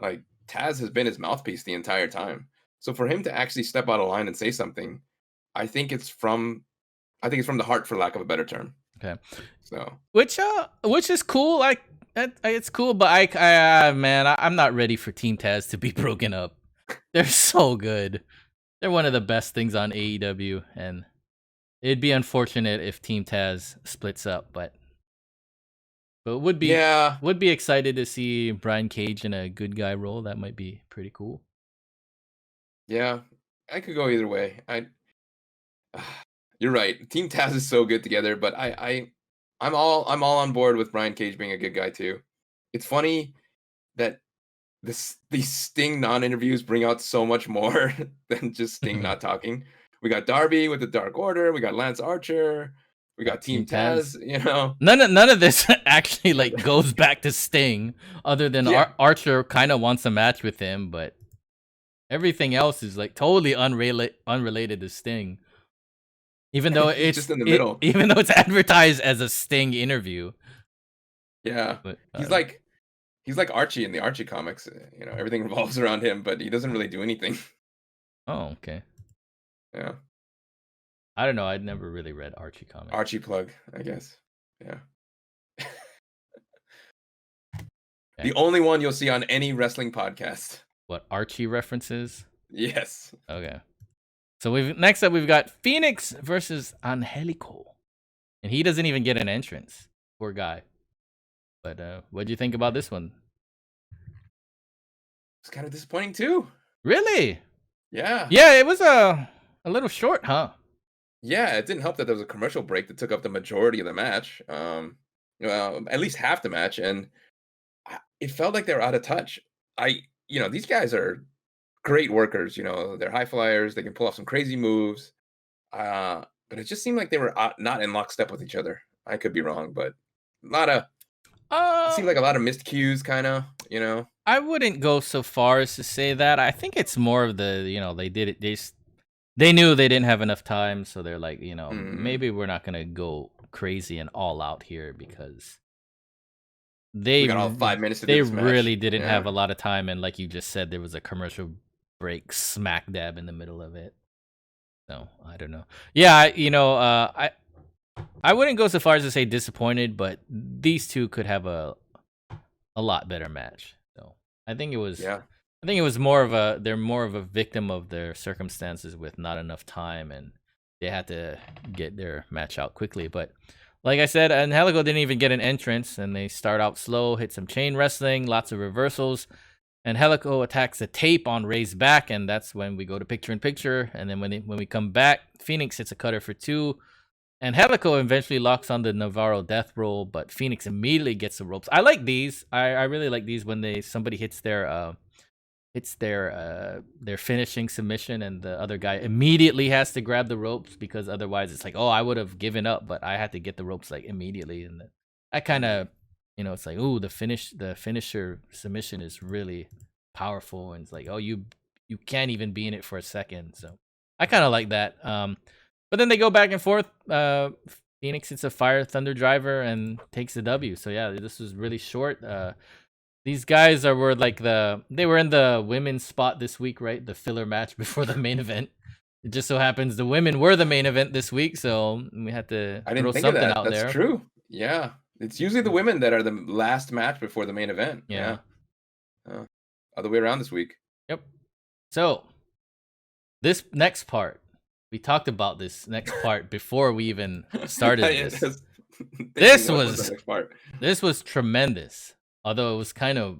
S2: Like, Taz has been his mouthpiece the entire time. So for him to actually step out of line and say something, I think it's from the heart, for lack of a better term.
S1: Okay.
S2: So
S1: which is cool. Like, it's cool, but I'm not ready for Team Taz to be broken up. They're so good. They're one of the best things on AEW, and it'd be unfortunate if Team Taz splits up, but would be excited to see Brian Cage in a good guy role. That might be pretty cool.
S2: Yeah, I could go either way. You're right. Team Taz is so good together, but I'm all on board with Brian Cage being a good guy too. It's funny that these Sting non-interviews bring out so much more than just Sting not talking. We got Darby with the Dark Order. We got Lance Archer. We got Team Taz.
S1: None of this actually like goes back to Sting, other than Archer kind of wants a match with him, but everything else is like totally unrelated to Sting. Even though it's
S2: just in the middle.
S1: Even though it's advertised as a Sting interview.
S2: Yeah, but, he's like Archie in the Archie comics. Everything revolves around him, but he doesn't really do anything.
S1: Oh, okay.
S2: Yeah.
S1: I don't know. I'd never really read Archie comics.
S2: Archie plug, I guess. Yeah. The only one you'll see on any wrestling podcast.
S1: What, Archie references?
S2: Yes.
S1: Okay. So next up we've got Fenix versus Angelico, and he doesn't even get an entrance. Poor guy. But what do you think about this one?
S2: It's kind of disappointing too.
S1: Really?
S2: Yeah.
S1: Yeah, it was a little short, huh?
S2: Yeah, it didn't help that there was a commercial break that took up the majority of the match. At least half the match, and it felt like they were out of touch. These guys are great workers. They're high flyers. They can pull off some crazy moves. But it just seemed like they were not in lockstep with each other. I could be wrong, but it seemed like a lot of missed cues, kind of.
S1: I wouldn't go so far as to say that. I think it's more of they did it. They knew they didn't have enough time, so they're like, maybe we're not gonna go crazy and all out here because we
S2: got all 5 minutes to do
S1: they
S2: this match.
S1: Really didn't have a lot of time, and like you just said, there was a commercial break smack dab in the middle of it. So I don't know. Yeah, I wouldn't go so far as to say disappointed, but these two could have a lot better match. So I think it was.
S2: Yeah.
S1: I think it was they're more of a victim of their circumstances with not enough time, and they had to get their match out quickly. But like I said, Angelico didn't even get an entrance, and they start out slow, hit some chain wrestling, lots of reversals. Angelico attacks the tape on Rey's back, and that's when we go to picture-in-picture. And then when we come back, Phoenix hits a cutter for 2. Angelico eventually locks on the Navarro death roll, but Phoenix immediately gets the ropes. I like these. I really like these when somebody hits their finishing submission, and the other guy immediately has to grab the ropes, because otherwise it's like, oh, I would have given up, but I had to get the ropes like immediately. And that kind of, it's like, ooh, the finisher submission is really powerful, and it's like, oh, you can't even be in it for a second. So I kind of like that. But then they go back and forth. Phoenix hits a Fire Thunder Driver and takes the W. So yeah, this was really short. These guys they were in the women's spot this week, right? The filler match before the main event. It just so happens the women were the main event this week, so we had to throw something out there.
S2: That's true. Yeah. It's usually the women that are the last match before the main event.
S1: Yeah.
S2: Other way around this week.
S1: Yep. So this next part, we talked about this next part before we even started this. This was tremendous. Although it was kind of,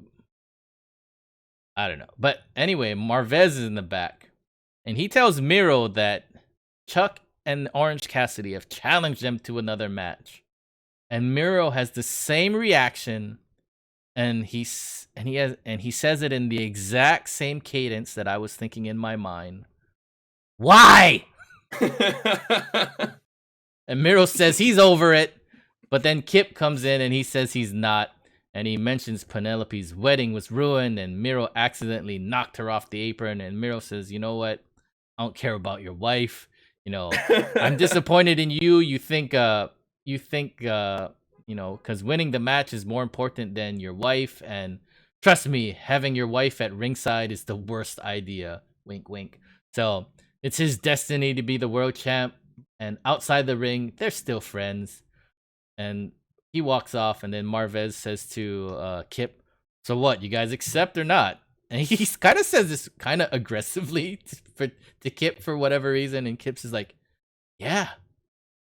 S1: I don't know. But anyway, Marvez is in the back, and he tells Miro that Chuck and Orange Cassidy have challenged them to another match. And Miro has the same reaction, and he says it in the exact same cadence that I was thinking in my mind. Why? And Miro says he's over it, but then Kip comes in and he says he's not, and he mentions Penelope's wedding was ruined, and Miro accidentally knocked her off the apron, and Miro says, "You know what? I don't care about your wife. You know, I'm disappointed in you. You think, because winning the match is more important than your wife. And trust me, having your wife at ringside is the worst idea." Wink, wink. So it's his destiny to be the world champ. And outside the ring, they're still friends. And he walks off, and then Marvez says to Kip, "So what, you guys accept or not?" And he kind of says this kind of aggressively to Kip for whatever reason. And Kip's is like, "Yeah."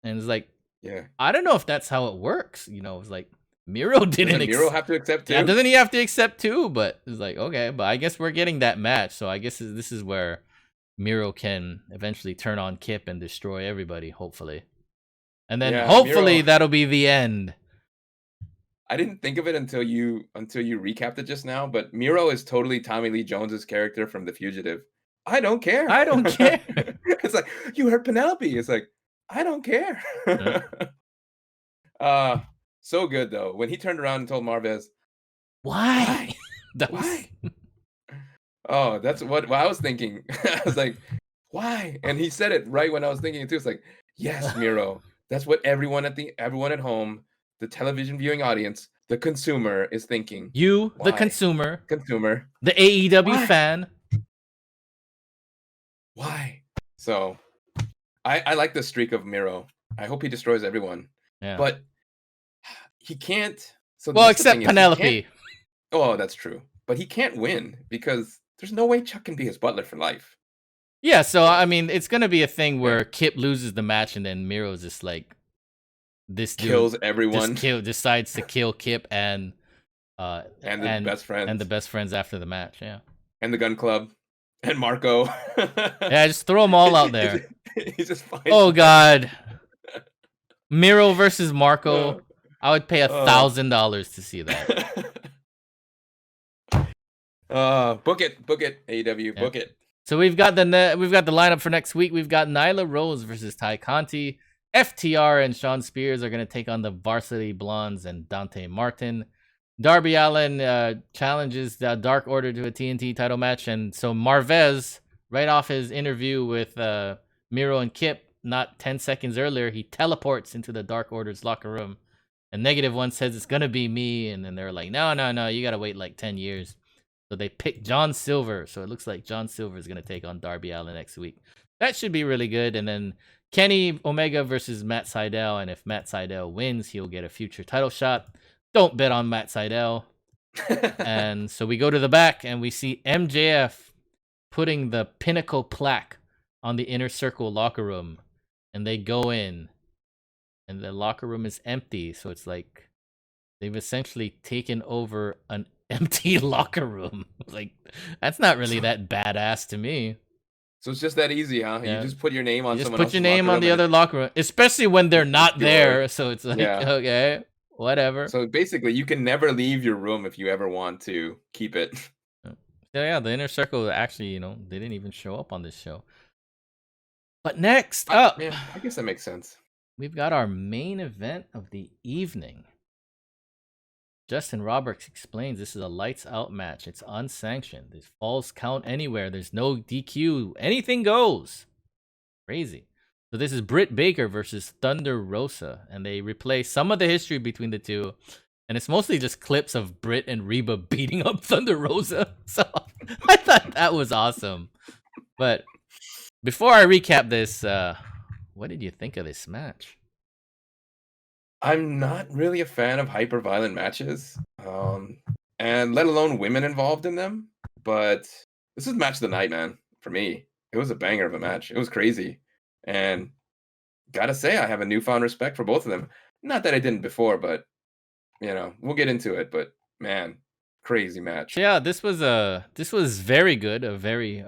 S1: And it's like,
S2: yeah,
S1: I don't know if that's how it works. It's like Miro didn't.
S2: Doesn't Miro have to accept too?
S1: Yeah, doesn't he have to accept too? But it's like, okay, but I guess we're getting that match. So I guess this is where Miro can eventually turn on Kip and destroy everybody, hopefully. And then hopefully Miro, that'll be the end.
S2: I didn't think of it until you recapped it just now, but Miro is totally Tommy Lee Jones's character from The Fugitive. I don't care.
S1: I don't care.
S2: It's like, you hurt Penelope. It's like, I don't care. Yeah. So good though. When he turned around and told Marvez,
S1: "Why?"
S2: Why? Oh, that's what I was thinking. I was like, why? And he said it right when I was thinking it too. It's like, yes, Miro. That's what everyone at home, the television viewing audience, the consumer is thinking.
S1: You,
S2: why?
S1: The consumer,
S2: the
S1: AEW fan.
S2: Why? So, I like the streak of Miro. I hope he destroys everyone.
S1: Yeah.
S2: But he can't. So
S1: well, except Penelope.
S2: Oh, that's true. But he can't win because there's no way Chuck can be his butler for life.
S1: Yeah, so I mean, it's gonna be a thing where Kip loses the match, and then Miro's just like, this dude
S2: kills everyone.
S1: Decides to kill Kip and
S2: the best friends,
S1: and the best friends after the match. Yeah,
S2: and the Gun Club, and Marco.
S1: Yeah, just throw them all out there.
S2: He's just fine.
S1: Oh God, Miro versus Marco. I would pay $1,000 to see that.
S2: Book it, AEW, book it.
S1: So we've got the lineup for next week. We've got Nyla Rose versus Ty Conti. FTR and Sean Spears are going to take on the Varsity Blondes and Dante Martin. Darby Allin challenges the Dark Order to a TNT title match, and so Marvez, right off his interview with Miro and Kip, not 10 seconds earlier, he teleports into the Dark Order's locker room. And Negative One says it's going to be me, and then they're like, no, you got to wait like 10 years. So they picked John Silver. So it looks like John Silver is going to take on Darby Allin next week. That should be really good. And then Kenny Omega versus Matt Sydal. And if Matt Sydal wins, he'll get a future title shot. Don't bet on Matt Sydal. And so we go to the back and we see MJF putting the Pinnacle plaque on the Inner Circle locker room. And they go in. And the locker room is empty. So it's like they've essentially taken over an empty locker room. Like, that's not really that badass to me.
S2: So it's just that easy, huh? Yeah. You just put your name on someone else's
S1: put your name on the other locker room, especially when they're not there. So it's like, okay, whatever.
S2: So basically, you can never leave your room if you ever want to keep it.
S1: Yeah, the Inner Circle actually, they didn't even show up on this show. But next up,
S2: yeah, I guess that makes sense.
S1: We've got our main event of the evening. Justin Roberts explains this is a lights out match. It's unsanctioned. There's falls count anywhere. There's no DQ. Anything goes. Crazy. So this is Britt Baker versus Thunder Rosa. And they replay some of the history between the two. And it's mostly just clips of Britt and Reba beating up Thunder Rosa. So I thought that was awesome. But before I recap this, what did you think of this match?
S2: I'm not really a fan of hyper violent matches, and let alone women involved in them. But this is match of the night, man. For me, it was a banger of a match. It was crazy, and gotta say, I have a newfound respect for both of them. Not that I didn't before, but we'll get into it. But man, crazy match.
S1: Yeah, this was very good, a very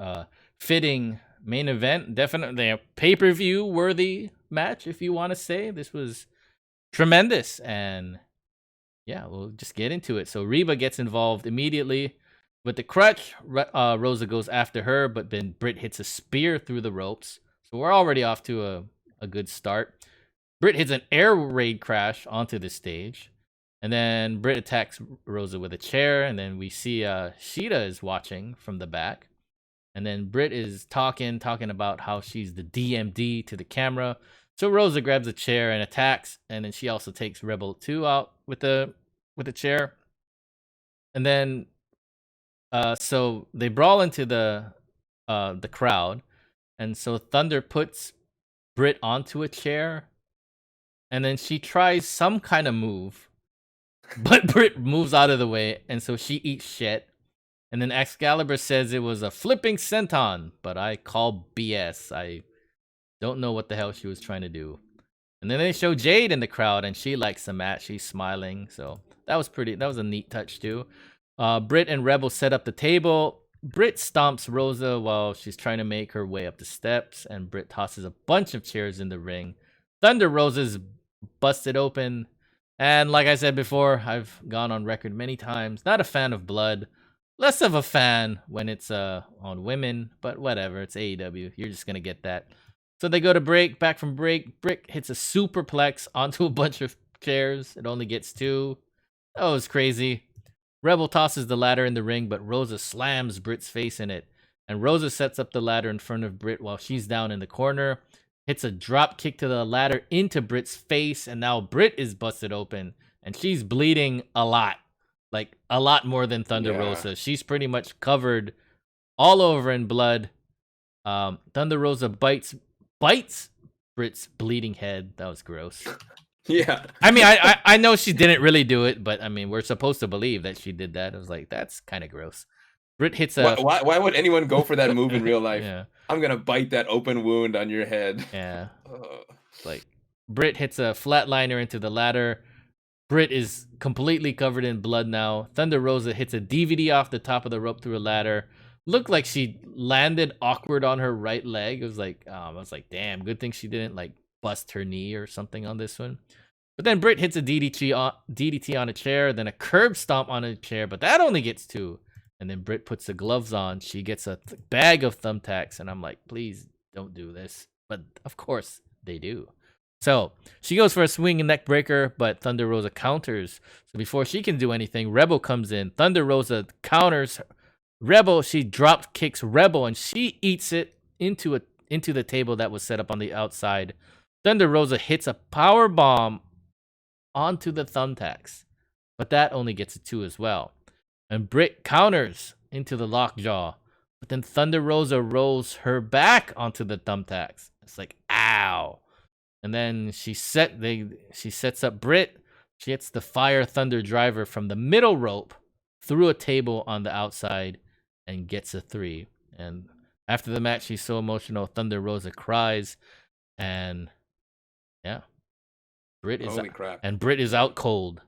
S1: fitting main event. Definitely a pay-per-view worthy match, if you want to say. This was tremendous, and yeah, we'll just get into it. So Reba gets involved immediately with the crutch. Rosa goes after her, but then Britt hits a spear through the ropes. So we're already off to a good start. Britt hits an air raid crash onto the stage. And then Britt attacks Rosa with a chair. And then we see Sheeta is watching from the back. And then Britt is talking about how she's the DMD to the camera. So Rosa grabs a chair and attacks. And then she also takes Rebel 2 out with the chair. And then so they brawl into the crowd. And so Thunder puts Britt onto a chair. And then she tries some kind of move. But Britt moves out of the way, and so she eats shit. And then Excalibur says it was a flipping senton, but I call BS. I don't know what the hell she was trying to do. And then they show Jade in the crowd, and she likes the match. She's smiling, so that was a neat touch too. Britt and Rebel set up the table. Britt stomps Rosa while she's trying to make her way up the steps, and Britt tosses a bunch of chairs in the ring. Thunder Rosa's busted open. And like I said before, I've gone on record many times, not a fan of blood. Less of a fan when it's on women, but whatever, it's AEW. You're just going to get that. So they go to break, back from break. Britt hits a superplex onto a bunch of chairs. It only gets 2. That was crazy. Rebel tosses the ladder in the ring, but Rosa slams Britt's face in it. And Rosa sets up the ladder in front of Britt while she's down in the corner. Hits a drop kick to the ladder into Britt's face, and now Britt is busted open, and she's bleeding a lot. Like, a lot more than Thunder Rosa. She's pretty much covered all over in blood. Thunder Rosa bites Britt's bleeding head. That was gross.
S2: Yeah.
S1: I mean, I know she didn't really do it, but I mean, we're supposed to believe that she did that. I was like, that's kind of gross. Britt hits a...
S2: Why would anyone go for that move in real life?
S1: Yeah.
S2: I'm going to bite that open wound on your head.
S1: Yeah. Like, Britt hits a flatliner into the ladder. Britt is completely covered in blood now. Thunder Rosa hits a DVD off the top of the rope through a ladder. Looked like she landed awkward on her right leg. It was like, I was like, damn, good thing she didn't like bust her knee or something on this one. But then Britt hits a DDT on a chair, then a curb stomp on a chair, but that only gets 2. And then Britt puts the gloves on. She gets a bag of thumbtacks. And I'm like, please don't do this. But of course they do. So she goes for a swing and neck breaker, but Thunder Rosa counters. So before she can do anything, Rebel comes in. Thunder Rosa counters Rebel. She drop kicks Rebel, and she eats it into the table that was set up on the outside. Thunder Rosa hits a power bomb onto the thumbtacks. But that only gets a 2 as well. And Britt counters into the lockjaw. But then Thunder Rosa rolls her back onto the thumbtacks. It's like, ow. And then she sets up Britt. She hits the Fire Thunder driver from the middle rope through a table on the outside and gets a 3. And after the match, she's so emotional. Thunder Rosa cries. And yeah.
S2: Holy crap.
S1: And Britt is out cold.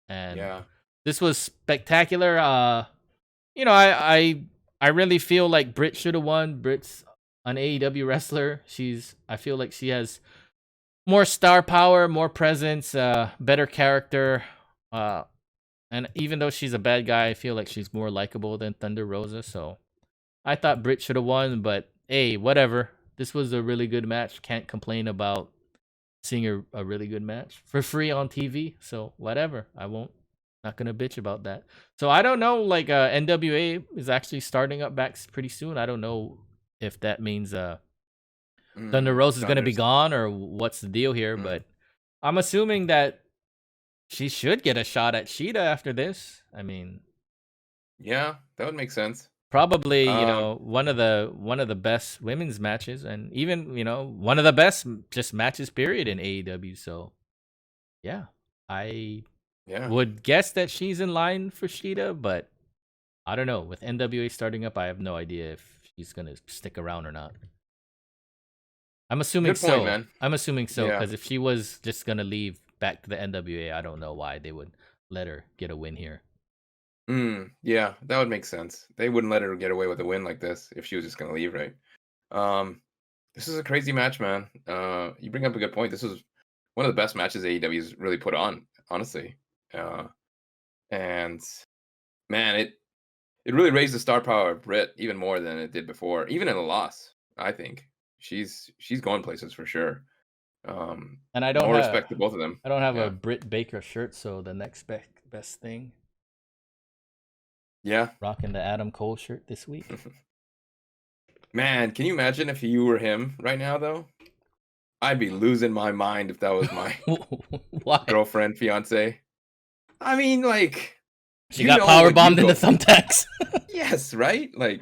S1: And
S2: yeah.
S1: This was spectacular. I really feel like Britt should have won. Britt's an AEW wrestler. I feel like she has more star power, more presence, better character. And even though she's a bad guy, I feel like she's more likable than Thunder Rosa. So I thought Britt should have won, but hey, whatever. This was a really good match. Can't complain about seeing a really good match for free on TV. So whatever. I won't. Not gonna bitch about that. So I don't know. Like NWA is actually starting up back pretty soon. I don't know if that means Thunder Rosa is gonna be gone or what's the deal here. But I'm assuming that she should get a shot at Sheeta after this. I mean,
S2: yeah, that would make sense.
S1: Probably, one of the best women's matches, and even one of the best just matches period in AEW. So Yeah, I
S2: Yeah.
S1: would guess that she's in line for Sheeta, but I don't know. With NWA starting up, I have no idea if she's gonna stick around or not. I'm assuming
S2: Good point,
S1: so.
S2: man.
S1: I'm assuming so
S2: Yeah.
S1: because if she was just gonna leave back to the NWA, I don't know why they would let her get a win here.
S2: Yeah, that would make sense. They wouldn't let her get away with a win like this if she was just gonna leave, right? This is a crazy match, man. You bring up a good point. This is one of the best matches AEW's really put on, honestly. And man, it really raised the star power of Britt even more than it did before, even in a loss. I think she's going places for sure.
S1: And
S2: More respect to both of them.
S1: I don't have a
S2: Yeah,
S1: Britt Baker shirt, so the next best thing,
S2: yeah.
S1: rocking the Adam Cole shirt this week.
S2: Man, can you imagine if you were him right now, though? I'd be losing my mind if that was my
S1: Why?
S2: girlfriend, fiance. I mean, like,
S1: She
S2: you
S1: got
S2: know
S1: power
S2: what you
S1: bombed into
S2: go-
S1: thumbtacks.
S2: Yes, right? Like,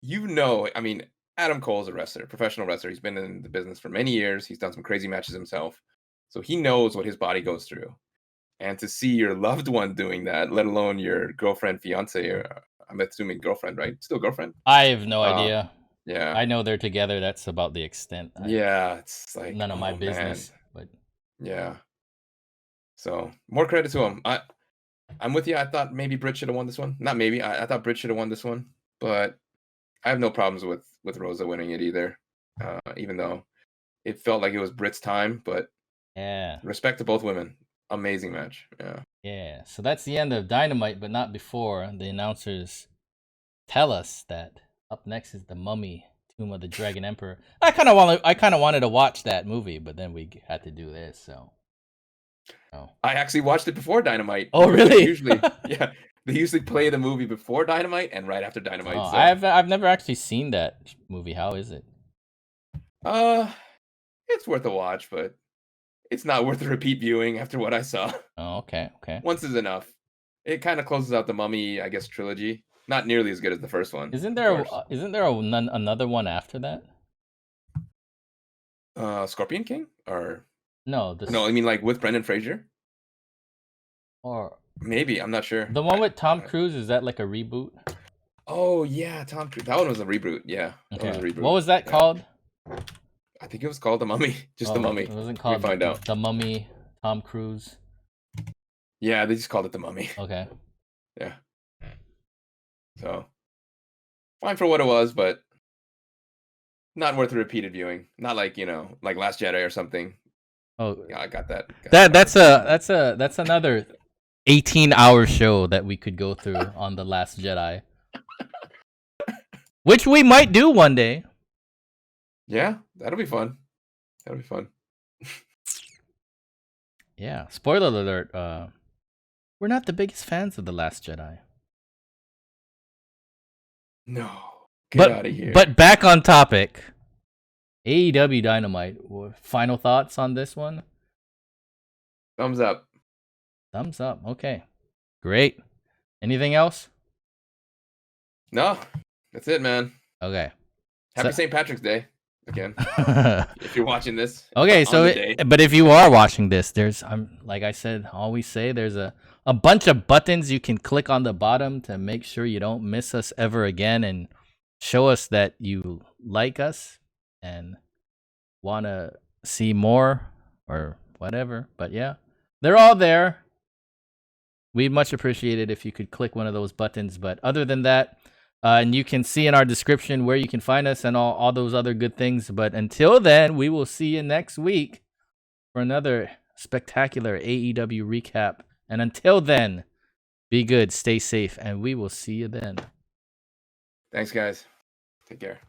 S2: you know, I mean, Adam Cole's a wrestler, professional wrestler. He's been in the business for many years. He's done some crazy matches himself. So he knows what his body goes through. And to see your loved one doing that, let alone your girlfriend, fiance, or I'm assuming girlfriend, right? Still girlfriend?
S1: I have no
S2: Uh,
S1: idea.
S2: yeah.
S1: I know they're together. That's about the extent.
S2: Yeah, it's like,
S1: None of my
S2: oh man.
S1: business. But
S2: Yeah. So more credit to him. I'm with you. I thought maybe Britt should have won this one. Not maybe. I thought Britt should have won this one, but I have no problems with Rosa winning it either. Even though it felt like it was Britt's time, but
S1: yeah,
S2: respect to both women. Amazing match. Yeah.
S1: yeah. So that's the end of Dynamite, but not before the announcers tell us that up next is the Mummy, Tomb of the Dragon Emperor. I kind of wanted to watch that movie, but then we had to do this. So,
S2: I actually watched it before Dynamite.
S1: Oh, really?
S2: Usually, yeah. They usually play the movie before Dynamite and right after Dynamite.
S1: Oh,
S2: So,
S1: I've never actually seen that movie. How is it?
S2: it's worth a watch, but it's not worth a repeat viewing after what I saw.
S1: Oh, okay, okay.
S2: Once is enough. It kind of closes out the Mummy, I guess, trilogy. Not nearly as good as the first one.
S1: Isn't there another one after that?
S2: Scorpion King or
S1: No,
S2: no? I mean, like with Brendan Fraser.
S1: or
S2: Maybe I'm not sure.
S1: the one with Tom Cruise. Is that like a reboot?
S2: Oh yeah, Tom Cruise. That one was a reboot. Yeah, that
S1: Okay.
S2: was a reboot.
S1: What was that called?
S2: I think it was called The Mummy. Just The Mummy.
S1: It wasn't
S2: We
S1: called
S2: find out.
S1: The Mummy. Tom Cruise.
S2: Yeah, they just called it The Mummy.
S1: Okay.
S2: Yeah. So fine for what it was, but not worth a repeated viewing. Not like like Last Jedi or something.
S1: Oh,
S2: Yeah, I got that.
S1: that's another 18-hour show that we could go through on The Last Jedi, which we might do one day.
S2: Yeah, that'll be fun. That'll be fun.
S1: Yeah. Spoiler alert. We're not the biggest fans of The Last Jedi.
S2: No. Get out of here.
S1: But back on topic. AEW Dynamite. Final thoughts on this one?
S2: Thumbs up.
S1: Thumbs up. Okay. Great. Anything else?
S2: No, that's it, man.
S1: Okay.
S2: Happy St. Patrick's Day again. If you're watching this.
S1: Okay,
S2: on
S1: so
S2: the day.
S1: but if you are watching this, there's like I said, always say there's a bunch of buttons you can click on the bottom to make sure you don't miss us ever again and show us that you like us and want to see more or whatever. But yeah, they're all there. We'd much appreciate it if you could click one of those buttons. But other than that, and you can see in our description where you can find us and all those other good things. But until then, we will see you next week for another spectacular AEW recap. And until then, be good, stay safe, and we will see you then.
S2: Thanks, guys. Take care.